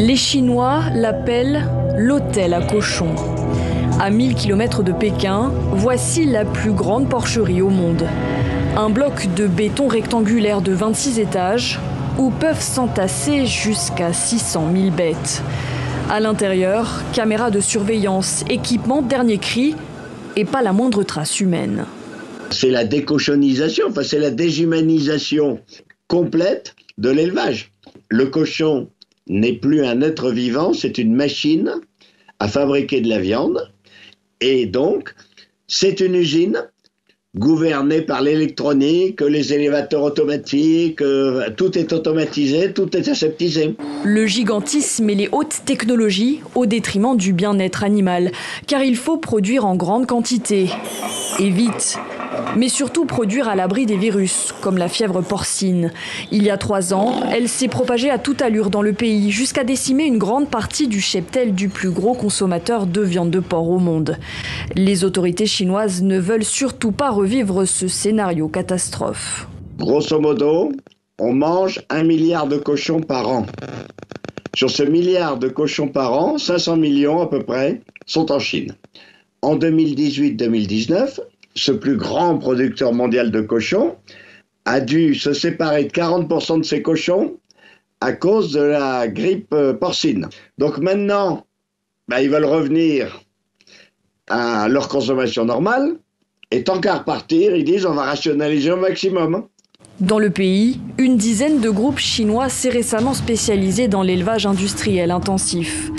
Les Chinois l'appellent l'hôtel à cochons. À 1000 km de Pékin, voici la plus grande porcherie au monde. Un bloc de béton rectangulaire de 26 étages où peuvent s'entasser jusqu'à 600 000 bêtes. À l'intérieur, caméras de surveillance, équipement dernier cri et pas la moindre trace humaine. C'est la décochonisation, c'est la déshumanisation complète de l'élevage. Le cochon n'est plus un être vivant, c'est une machine à fabriquer de la viande. Et donc, c'est une usine gouvernée par l'électronique, les élévateurs automatiques, tout est automatisé, tout est aseptisé. Le gigantisme et les hautes technologies au détriment du bien-être animal, car il faut produire en grande quantité et vite. Mais surtout produire à l'abri des virus, comme la fièvre porcine. Il y a 3 ans, elle s'est propagée à toute allure dans le pays, jusqu'à décimer une grande partie du cheptel du plus gros consommateur de viande de porc au monde. Les autorités chinoises ne veulent surtout pas revivre ce scénario catastrophe. Grosso modo, on mange 1 milliard de cochons par an. Sur ce milliard de cochons par an, 500 millions à peu près sont en Chine. En 2018-2019, ce plus grand producteur mondial de cochons a dû se séparer de 40% de ses cochons à cause de la grippe porcine. Donc maintenant, ils veulent revenir à leur consommation normale. Et tant qu'à repartir, ils disent on va rationaliser au maximum. Dans le pays, une dizaine de groupes chinois s'est récemment spécialisé dans l'élevage industriel intensif.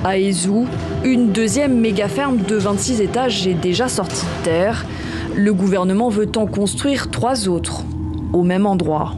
À Hezhou, une deuxième méga-ferme de 26 étages est déjà sortie de terre. Le gouvernement veut en construire 3 autres, au même endroit.